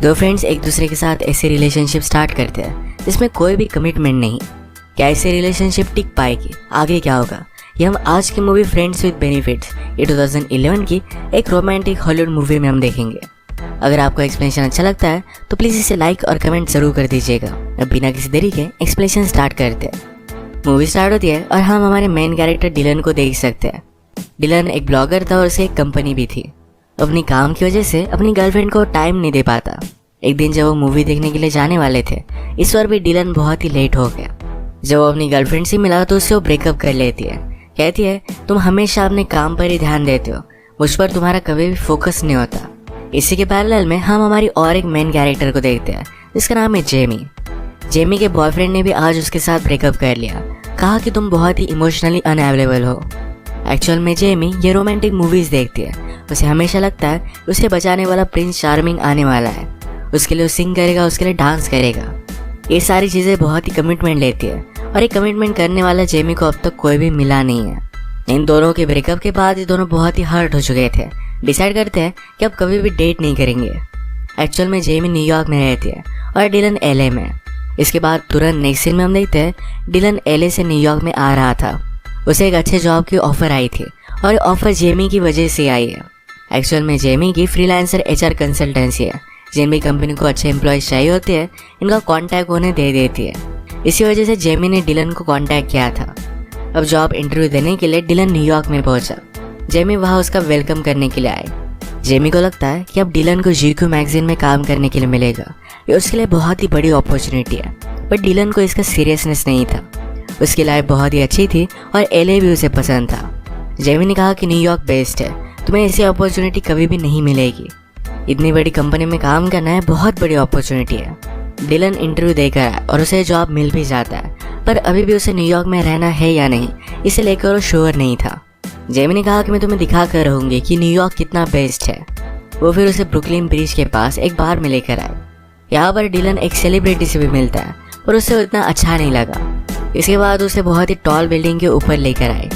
दो फ्रेंड्स एक दूसरे के साथ ऐसे रिलेशनशिप स्टार्ट करते हैं जिसमें कोई भी कमिटमेंट नहीं। क्या ऐसे रिलेशनशिप टिक पाएगी, आगे क्या होगा, ये हम आज की मूवी फ्रेंड्स विद बेनिफिट्स ये 2011 की एक रोमांटिक हॉलीवुड मूवी में हम देखेंगे। अगर आपको एक्सप्लेनेशन अच्छा लगता है तो प्लीज़ इसे लाइक और कमेंट जरूर कर दीजिएगा। अब बिना किसी देरी के एक्सप्लेनेशन स्टार्ट करते हैं। मूवी स्टार्ट होती है और हम हमारे मेन कैरेक्टर डिलन को देख सकते हैं। डिलन एक ब्लॉगर था और उसे एक कंपनी भी थी। अपनी काम की वजह से अपनी गर्लफ्रेंड को टाइम नहीं दे पाता। एक दिन जब वो मूवी देखने के लिए जाने वाले थे, इस बार भी डिलन बहुत ही लेट हो गया। जब वो अपनी गर्लफ्रेंड से मिला तो उससे वो ब्रेकअप कर लेती है। कहती है, तुम हमेशा अपने काम पर ही ध्यान देते हो, मुझ पर तुम्हारा कभी भी फोकस नहीं होता। इसी के पैरेलल में हम हमारी और एक मेन कैरेक्टर को देखते हैं जिसका नाम है जेमी। जेमी के बॉयफ्रेंड ने भी आज उसके साथ ब्रेकअप कर लिया। कहा कि तुम बहुत ही इमोशनली अनअवेलेबल हो। एक्चुअल में जेमी ये रोमांटिक मूवीज देखती है। उसे हमेशा लगता है कि उसे बचाने वाला प्रिंस चार्मिंग आने वाला है। उसके लिए वो सिंग करेगा, उसके लिए डांस करेगा। ये सारी चीज़ें बहुत ही कमिटमेंट लेती है और ये कमिटमेंट करने वाला जेमी को अब तक कोई भी मिला नहीं है। इन दोनों के ब्रेकअप के बाद ये दोनों बहुत ही हर्ट हो चुके थे। डिसाइड करते हैं कि अब कभी भी डेट नहीं करेंगे। एक्चुअल में जेमी न्यूयॉर्क में रहती है और डिलन एलए में। इसके बाद तुरंत नेक्स्ट सीन में हम देखते हैं डिलन एलए से न्यूयॉर्क में आ रहा था। उसे एक अच्छे जॉब की ऑफर आई थी और ऑफर जेमी की वजह से आई है। एक्चुअल में जेमी की फ्रीलांसर एचआर कंसल्टेंसी है। जिन भी कंपनी को अच्छे एम्प्लॉयज चाहिए होते हैं, इनका कॉन्टैक्ट उन्हें दे देती है। इसी वजह से जेमी ने डिलन को कॉन्टैक्ट किया था। अब जॉब इंटरव्यू देने के लिए डिलन न्यूयॉर्क में पहुंचा। जेमी वहाँ उसका वेलकम करने के लिए आए। जेमी को लगता है कि अब डिलन को GQ मैगजीन में काम करने के लिए मिलेगा। ये उसके लिए बहुत ही बड़ी अपॉर्चुनिटी है, बट डिलन को इसका सीरियसनेस नहीं था। उसकी लाइफ बहुत ही अच्छी थी और एलए भी उसे पसंद था। जेमी ने कहा कि न्यूयॉर्क बेस्ट है, तुम्हें ऐसी अपॉर्चुनिटी कभी भी नहीं मिलेगी। इतनी बड़ी कंपनी में काम करना है बहुत बड़ी अपॉर्चुनिटी है। डिलन इंटरव्यू देकर आया और उसे जॉब मिल भी जाता है, पर अभी भी उसे न्यूयॉर्क में रहना है या नहीं इसे लेकर वो श्योर नहीं था। जेमी ने कहा कि मैं तुम्हें दिखा कर रहूँगी कि न्यूयॉर्क कितना बेस्ट है। वो फिर उसे ब्रुकलिन ब्रिज के पास एक बार में लेकर आए। यहाँ पर डिलन एक सेलिब्रिटी से भी मिलता है और उसे इतना अच्छा नहीं लगा। इसके बाद उसे बहुत ही टॉल बिल्डिंग के ऊपर लेकर आए।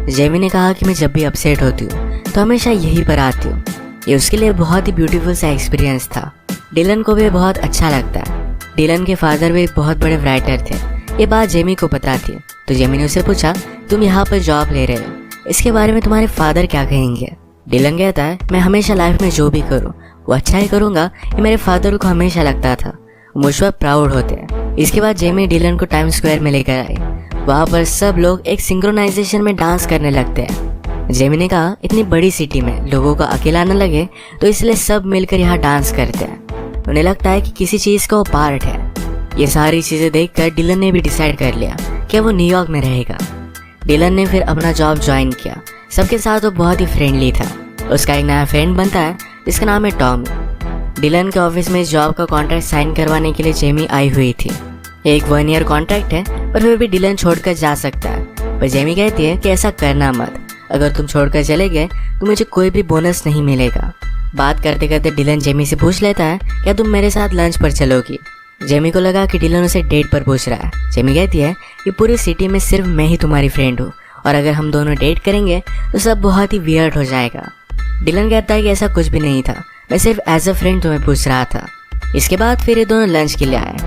जेमी ने कहा कि मैं जब भी अपसेट होती हूँ तो हमेशा यहीं पर आती हूँ। ये उसके लिए बहुत ही ब्यूटीफुल सा एक्सपीरियंस था। डिलन को भी बहुत अच्छा लगता है। डिलन के फादर भी एक बहुत बड़े राइटर थे। ये बात जेमी को पता थी, तो जेमी ने उसे पूछा, तुम यहाँ पर जॉब ले रहे हो, इसके बारे में तुम्हारे फादर क्या कहेंगे। डिलन कहता है, मैं हमेशा लाइफ में जो भी करूँ वो अच्छा ही करूँगा। ये मेरे फादर को हमेशा लगता था, मुझ पर प्राउड होते हैं। इसके बाद जेमी डिलन को टाइम स्क्वायर में लेकर आए। वहाँ पर सब लोग एक सिंक्रोनाइजेशन में डांस करने लगते हैं। जेमी ने कहा, इतनी बड़ी सिटी में लोगों को अकेला न लगे तो इसलिए सब मिलकर यहाँ डांस करते हैं। उन्हें लगता है कि किसी चीज़ का वो पार्ट है। ये सारी चीज़ें देखकर डिलन ने भी डिसाइड कर लिया कि वो न्यूयॉर्क में रहेगा। डिलन ने फिर अपना जॉब ज्वाइन किया। सबके साथ वो बहुत ही फ्रेंडली था। उसका एक नया फ्रेंड बनता है जिसका नाम है टॉमी। डिलन के ऑफिस में इस जॉब का कॉन्ट्रैक्ट साइन करवाने के लिए जेमी आई हुई थी। एक 1 ईयर कॉन्ट्रैक्ट है, पर फिर भी डिलन छोड़कर जा सकता है। पर जेमी कहती है कि ऐसा करना मत, अगर तुम छोड़कर चले गए तो मुझे कोई भी बोनस नहीं मिलेगा। बात करते करते डिलन जेमी से पूछ लेता है, क्या तुम मेरे साथ लंच पर चलोगी। जेमी को लगा कि डिलन उसे डेट पर पूछ रहा है। जेमी कहती है कि पूरी सिटी में सिर्फ मैं ही तुम्हारी फ्रेंड हूँ और अगर हम दोनों डेट करेंगे तो सब बहुत ही वियर्ड हो जाएगा। डिलन कहता है कि ऐसा कुछ भी नहीं था, मैं सिर्फ एज अ फ्रेंड तुम्हें पूछ रहा था। इसके बाद फिर ये दोनों लंच के लिए आए।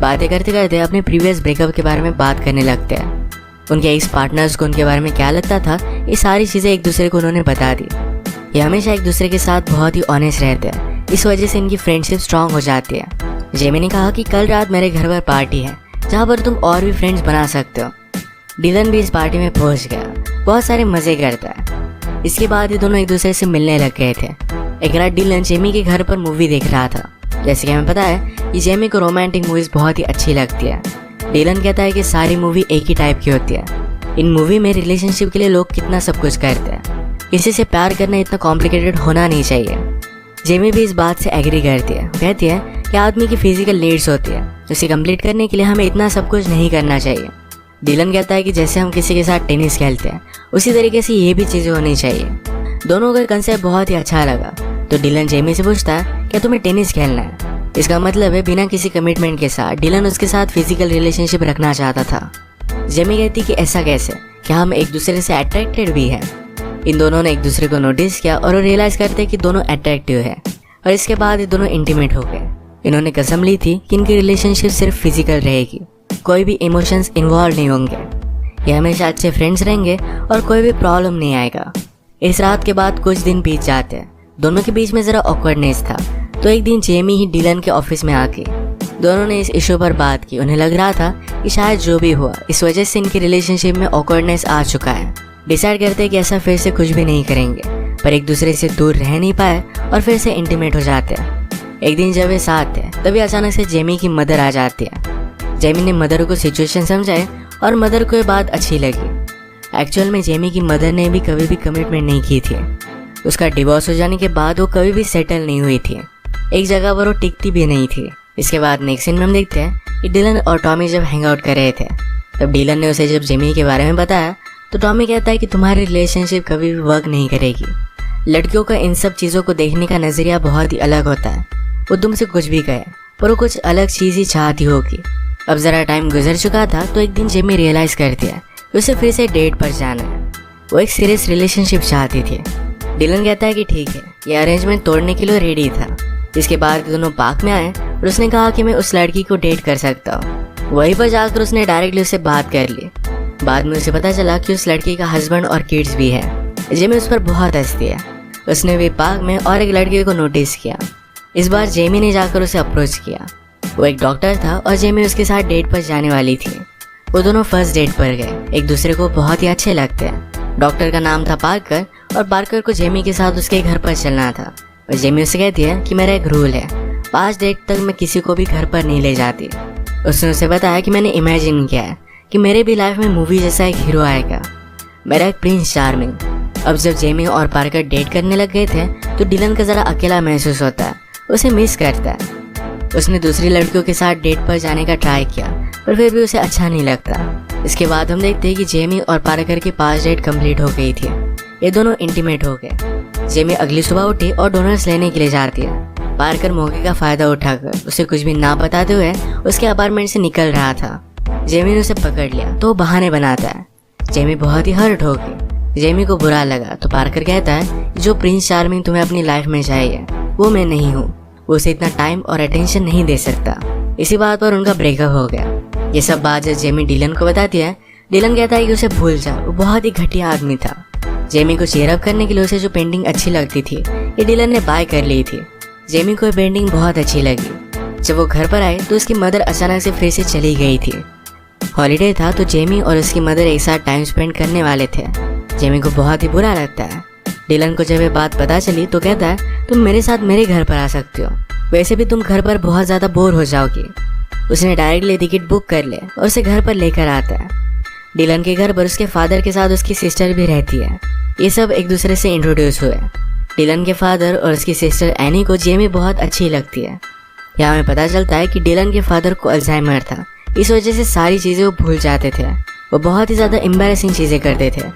बातें करते करते अपने प्रीवियस ब्रेकअप के बारे में बात करने लगते हैं। उनके एक्स पार्टनर्स को उनके बारे में क्या लगता था, ये सारी चीज़ें एक दूसरे को उन्होंने बता दी। ये हमेशा एक दूसरे के साथ बहुत ही ऑनेस्ट रहते हैं। इस वजह से इनकी फ्रेंडशिप स्ट्रांग हो जाती है। जेमी ने कहा कि कल रात मेरे घर पर पार्टी है जहाँ पर तुम और भी फ्रेंड्स बना सकते हो। डिलन भी इस पार्टी में पहुँच गया, बहुत सारे मज़े करता है। इसके बाद ये दोनों एक दूसरे से मिलने लग गए थे। एक रात डिलन जेमी के घर पर मूवी देख रहा था। जैसे कि हमें पता है कि जेमी को रोमांटिक मूवीज़ बहुत ही अच्छी लगती है। डिलन कहता है कि सारी मूवी एक ही टाइप की होती है। इन मूवी में रिलेशनशिप के लिए लोग कितना सब कुछ करते हैं, किसी से प्यार करना इतना कॉम्प्लिकेटेड होना नहीं चाहिए। जेमी भी इस बात से एग्री करती है। कहती है कि आदमी की फिजिकल नीड्स होती है, उसे कंप्लीट करने के लिए हमें इतना सब कुछ नहीं करना चाहिए। डिलन कहता है कि जैसे हम किसी के साथ टेनिस खेलते हैं उसी तरीके से ये भी चीज़ें होनी चाहिए। दोनों का कंसेप्ट बहुत ही अच्छा लगा। तो डिलन जेमी से पूछता है, क्या तुम्हें टेनिस खेलना है। इसका मतलब है बिना किसी कमिटमेंट के साथ डिलन उसके साथ फिजिकल रिलेशनशिप रखना चाहता था। जेमी कहती कि ऐसा कैसे, क्या हम एक दूसरे से अट्रैक्टेड भी हैं। इन दोनों ने एक दूसरे को नोटिस किया और वो रियलाइज़ करते कि दोनों अट्रैक्टिव है और इसके बाद ये दोनों इंटीमेट हो गए। इन्होंने कसम ली थी कि इनकी रिलेशनशिप सिर्फ फिजिकल रहेगी, कोई भी इमोशंस इन्वॉल्व नहीं होंगे, ये हमेशा अच्छे फ्रेंड्स रहेंगे और कोई भी प्रॉब्लम नहीं आएगा। इस रात के बाद कुछ दिन बीत जाते हैं, दोनों के बीच में ज़रा ऑकवर्डनेस था। तो एक दिन जेमी ही डिलन के ऑफिस में आके दोनों ने इस इशू पर बात की। उन्हें लग रहा था कि शायद जो भी हुआ इस वजह से इनकी रिलेशनशिप में ऑकवर्डनेस आ चुका है। डिसाइड करते हैं कि ऐसा फिर से कुछ भी नहीं करेंगे, पर एक दूसरे से दूर रह नहीं पाए और फिर से इंटीमेट हो जाते हैं। एक दिन जब वे साथ थे तभी अचानक से जेमी की मदर आ जाती है। जेमी ने मदर को सिचुएशन समझाई और मदर को ये बात अच्छी लगी। एक्चुअल में जेमी की मदर ने भी कभी भी कमिटमेंट नहीं की थी। उसका डिवोर्स हो जाने के बाद वो कभी भी सेटल नहीं हुई थी, एक जगह पर वो टिकती भी नहीं थी। इसके बाद नेक्स्ट सीन में हम देखते हैं कि डिलन और टॉमी जब हैंग आउट कर रहे थे तब डिलन ने उसे जब जेमी के बारे में बताया तो टॉमी कहता है कि तुम्हारी रिलेशनशिप कभी भी वर्क नहीं करेगी। लड़कियों का इन सब चीज़ों को देखने का नज़रिया बहुत ही अलग होता है। वो तुमसे कुछ भी कहे पर वो कुछ अलग चीज़ ही चाहती होगी। अब ज़रा टाइम गुजर चुका था तो एक दिन जेमी रियलाइज़ करती है कि उसे फिर से डेट पर जाना है। वो एक सीरियस रिलेशनशिप चाहती थी। डिलन कहता है कि ठीक है, ये अरेंजमेंट तोड़ने के लिए रेडी था। इसके बाद दोनों पार्क में आए और उसने कहा कि मैं उस लड़की को डेट कर सकता हूँ। वहीं पर जाकर उसने डायरेक्टली उससे बात कर ली। बाद में उसे पता चला कि उस लड़की का हस्बैंड और किड्स भी है। जेमी उस पर बहुत हंसती है। उसने भी पार्क में और एक लड़के को नोटिस किया। इस बार जेमी ने जाकर उसे अप्रोच किया। वो एक डॉक्टर था और जेमी उसके साथ डेट पर जाने वाली थी। वो दोनों फर्स्ट डेट पर गए, एक दूसरे को बहुत ही अच्छे लगते हैं। डॉक्टर का नाम था पार्कर और पार्कर को जेमी के साथ उसके घर पर चलना था। और जेमी उससे कहती है कि मेरा एक रूल है, 5 डेट तक मैं किसी को भी घर पर नहीं ले जाती। उसने उसे बताया कि मैंने इमेजिन किया है कि मेरे भी लाइफ में मूवी जैसा एक हीरो आएगा, मेरा एक प्रिंस चार्मिंग। अब जब जेमी और पार्कर डेट करने लग गए थे तो डिलन का ज़रा अकेला महसूस होता है, उसे मिस करता है। उसने दूसरी लड़कियों के साथ डेट पर जाने का ट्राई किया पर फिर भी उसे अच्छा नहीं लगता। इसके बाद हम देखते हैं कि जेमी और पार्कर की 5 डेट कंप्लीट हो गई थी। ये दोनों इंटीमेट हो गए। जेमी अगली सुबह उठी और डोनट्स लेने के लिए जाती है। पार्कर मौके का फ़ायदा उठाकर उसे कुछ भी ना बताते हुए उसके अपार्टमेंट से निकल रहा था। जेमी ने उसे पकड़ लिया तो वो बहाने बनाता है। जेमी बहुत ही हर्ट हो गई। जेमी को बुरा लगा तो पार्कर कहता है जो प्रिंस चार्मिंग तुम्हें अपनी लाइफ में चाहिए वो मैं नहीं हूँ, वो उसे इतना टाइम और अटेंशन नहीं दे सकता। इसी बात पर उनका ब्रेकअप हो गया। ये सब बात जब जेमी डिलन को बताती है, डिलन कहता है कि उसे भूल जा, वो बहुत ही घटिया आदमी था। जेमी को चीयर अप करने के लिए उसे जो पेंटिंग अच्छी लगती थी ये डिलन ने बाय कर ली थी। जेमी को ये पेंटिंग बहुत अच्छी लगी। जब वो घर पर आए तो उसकी मदर अचानक से फिर से चली गई थी। हॉलीडे था तो जेमी और उसकी मदर एक साथ टाइम स्पेंड करने वाले थे। जेमी को बहुत ही बुरा लगता है। डिलन को जब ये बात पता चली तो कहता है तुम मेरे साथ मेरे घर पर आ सकते हो, वैसे भी तुम घर पर बहुत ज़्यादा बोर हो जाओगी। उसने डायरेक्टली टिकट बुक कर ले और उसे घर पर लेकर आता है। डिलन के घर पर उसके फादर के साथ उसकी सिस्टर भी रहती है। ये सब एक दूसरे से इंट्रोड्यूस हुए। डिलन के फादर और उसकी सिस्टर एनी को जेमी बहुत अच्छी लगती है। यहाँ हमें पता चलता है कि डिलन के फादर को अल्जाइमर था, इस वजह से सारी चीज़ें वो भूल जाते थे। वो बहुत ही ज़्यादा एम्बैरेसिंग चीज़ें करते थे।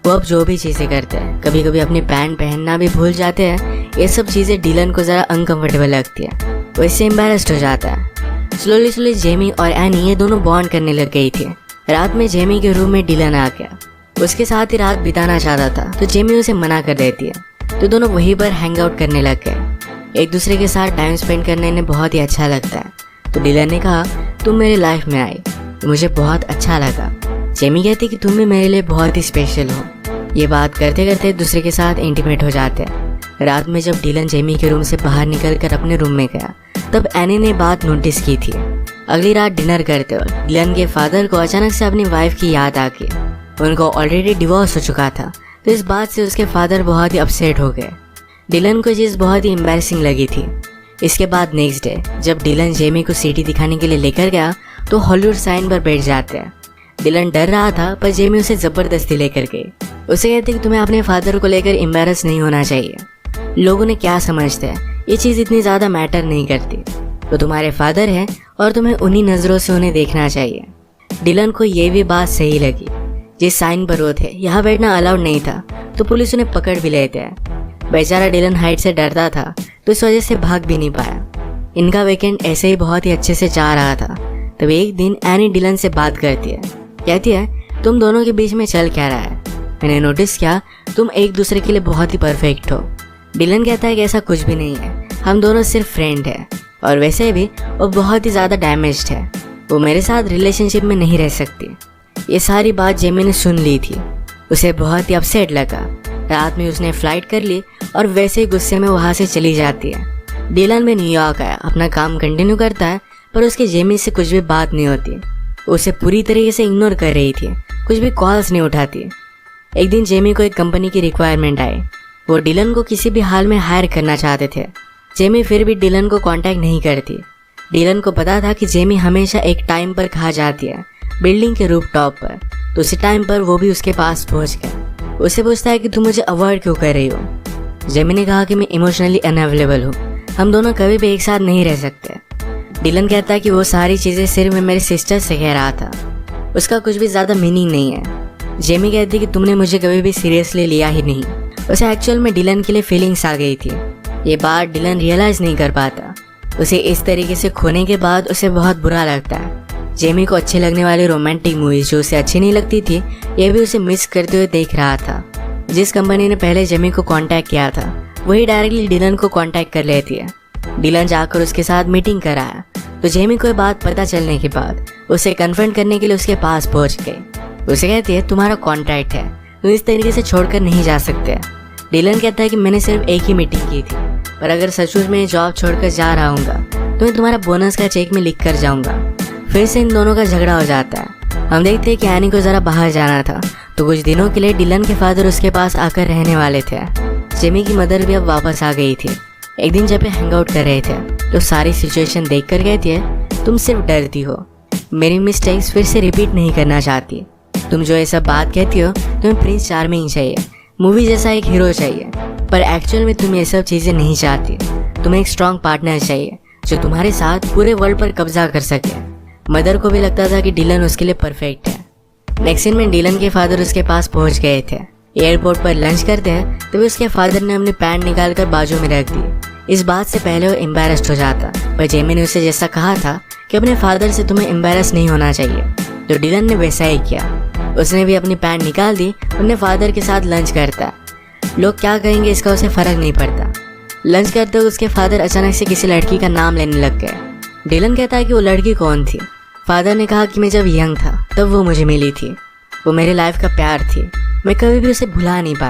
वो अब जो भी चीज़ें करते हैं, कभी कभी अपनी पैंट पहनना भी भूल जाते हैं। ये सब चीज़ें डिलन को ज़रा अनकंफर्टेबल लगती है, वो इससे एम्बैरेस्ड हो जाता है। स्लोली जेमी और एनी ये दोनों बॉन्ड करने लग गई थी। रात में जेमी के रूम में डिलन आ गया। उसके साथ ही रात बिताना चाहता था तो जेमी उसे मना कर देती है। तो दोनों वहीं पर हैंग आउट करने लग गए। एक दूसरे के साथ टाइम स्पेंड करने में बहुत ही अच्छा लगता है। तो डिलन ने कहा तुम मेरी लाइफ में आई तो मुझे बहुत अच्छा लगा। जेमी कहती कि तुम भी मेरे लिए बहुत ही स्पेशल हो। ये बात करते करते दूसरे के साथ इंटीमेट हो जाते हैं। रात में जब डिलन जेमी के रूम से बाहर निकलकर अपने रूम में गया तब एनी ने बात नोटिस की थी। अगली रात डिनर करते वक्त डिलन के फादर को अचानक से अपनी वाइफ की याद आ गई। उनको ऑलरेडी डिवोर्स हो चुका था तो इस बात से उसके फादर बहुत ही अपसेट हो गए। डिलन को चीज़ बहुत ही एम्बैरेसिंग लगी थी। इसके बाद नेक्स्ट डे जब डिलन जेमी को सिटी दिखाने के लिए लेकर गया तो हॉलीवुड साइन पर बैठ जाते हैं। डिलन डर रहा था पर जेमी उसे ज़बरदस्ती लेकर गई। उसे कहते कि तुम्हें अपने फादर को लेकर एम्बैरस नहीं होना चाहिए। लोगों ने क्या समझते हैं, ये चीज़ इतनी ज़्यादा मैटर नहीं करती। तो तुम्हारे फादर हैं और तुम्हें उन्हीं नज़रों से उन्हें देखना चाहिए। डिलन को ये भी बात सही लगी। जिस साइन पर वो थे यहाँ बैठना अलाउड नहीं था तो पुलिस उन्हें पकड़ भी लेते हैं। बेचारा डिलन हाइट से डरता था तो इस वजह से भाग भी नहीं पाया। इनका वीकेंड ऐसे ही बहुत ही अच्छे से जा रहा था। तब एक दिन एनी डिलन से बात करती है, कहती है तुम दोनों के बीच में चल क्या रहा है, मैंने नोटिस किया तुम एक दूसरे के लिए बहुत ही परफेक्ट हो। डिलन कहता है कि ऐसा कुछ भी नहीं है, हम दोनों सिर्फ फ्रेंड हैं। और वैसे भी वो बहुत ही ज़्यादा डैमेज्ड है, वो मेरे साथ रिलेशनशिप में नहीं रह सकती। ये सारी बात जेमी ने सुन ली थी। उसे बहुत ही अपसेट लगा। रात में उसने फ़्लाइट कर ली और वैसे ही गुस्से में वहाँ से चली जाती है। डिलन भी न्यूयॉर्क आया, अपना काम कंटिन्यू करता है, पर उसके जेमी से कुछ भी बात नहीं होती। उसे पूरी तरीके से इग्नोर कर रही थी, कुछ भी कॉल्स नहीं उठाती। एक दिन जेमी को एक कंपनी की रिक्वायरमेंट आई। वो डिलन को किसी भी हाल में हायर करना चाहते थे। जेमी फिर भी डिलन को कांटेक्ट नहीं करती। डिलन को पता था कि जेमी हमेशा एक टाइम पर कहाँ जाती है, बिल्डिंग के रूफ टॉप पर। तो उसी टाइम पर वो भी उसके पास पहुँच गया। उससे पूछता है कि तुम मुझे अवॉइड क्यों कर रही हो। जेमी ने कहा कि मैं इमोशनली अनअवेलेबल हूँ, हम दोनों कभी भी एक साथ नहीं रह सकते। डिलन कहता है कि वो सारी चीज़ें सिर्फ मैं मेरे सिस्टर से कह रहा था, उसका कुछ भी ज़्यादा मीनिंग नहीं है। जेमी कहती कि तुमने मुझे कभी भी सीरियसली लिया ही नहीं। उसे एक्चुअल में डिलन के लिए फीलिंग्स आ गई थी। ये बात डिलन रियलाइज़ नहीं कर पाता। उसे इस तरीके से खोने के बाद उसे बहुत बुरा लगता है। जेमी को अच्छी लगने वाली रोमांटिक मूवीज जो उसे अच्छी नहीं लगती थी, ये भी उसे मिस करते हुए देख रहा था। जिस कंपनी ने पहले जेमी को कांटेक्ट किया था, वही डायरेक्टली डिलन को कांटेक्ट कर लेती है। डिलन जाकर उसके साथ मीटिंग कराया, तो जेमी को ये बात पता चलने के बाद उसे कन्फ्रंट करने के लिए उसके पास पहुंच गई। उसे कहती है तुम्हारा कॉन्ट्रैक्ट है, तुम इस तरीके से छोड़कर नहीं जा सकते। डिलन कहता है कि मैंने सिर्फ एक ही मीटिंग की थी, पर अगर सचमुच में जॉब छोड़कर जा रहा हूँगा तो मैं तुम्हारा बोनस का चेक में लिख कर जाऊँगा। फिर से इन दोनों का झगड़ा हो जाता है। हम देखते हैं कि एनी को ज़रा बाहर जाना था, तो कुछ दिनों के लिए डिलन के फादर उसके पास आकर रहने वाले थे। जेमी की मदर भी अब वापस आ गई थी। एक दिन जब हैंग आउट कर रहे थे तो सारी सिचुएशन देख कर कहती है तुम सिर्फ डरती हो, मेरी मिस्टेक्स फिर से रिपीट नहीं करना चाहती। तुम जो ये सब बात कहती हो, तुम्हें प्रिंस चार्मिंग चाहिए, मूवी जैसा एक हीरो चाहिए, पर एक्चुअल में तुम ये सब चीज़ें नहीं चाहती। तुम्हें एक स्ट्रॉन्ग पार्टनर चाहिए जो तुम्हारे साथ पूरे वर्ल्ड पर कब्जा कर सके। मदर को भी लगता था कि डिलन उसके लिए परफेक्ट है। नेक्स्ट सीन में डिलन के फादर उसके पास पहुंच गए थे। एयरपोर्ट पर लंच करते हैं तभी उसके फादर ने अपनी पैंट निकाल कर बाजू में रख दी। इस बात से पहले वो एम्बैरेस्ड हो जाता, पर जेमी ने उसे जैसा कहा था कि अपने फादर से तुम्हें एम्बैरेस नहीं होना चाहिए, तो डिलन ने वैसा ही किया। उसने भी अपनी पैंट निकाल दी, अपने फादर के साथ लंच करता। लोग क्या कहेंगे इसका उसे फर्क नहीं पड़ता। लंच करते हुए उसके फादर अचानक से किसी लड़की का नाम लेने लग गए। डिलन कहता है कि वो लड़की कौन थी। फादर ने कहा कि मैं जब यंग था तब वो मुझे मिली थी, वो मेरे लाइफ का प्यार थी, मैं कभी भी उसे भुला नहीं पाया।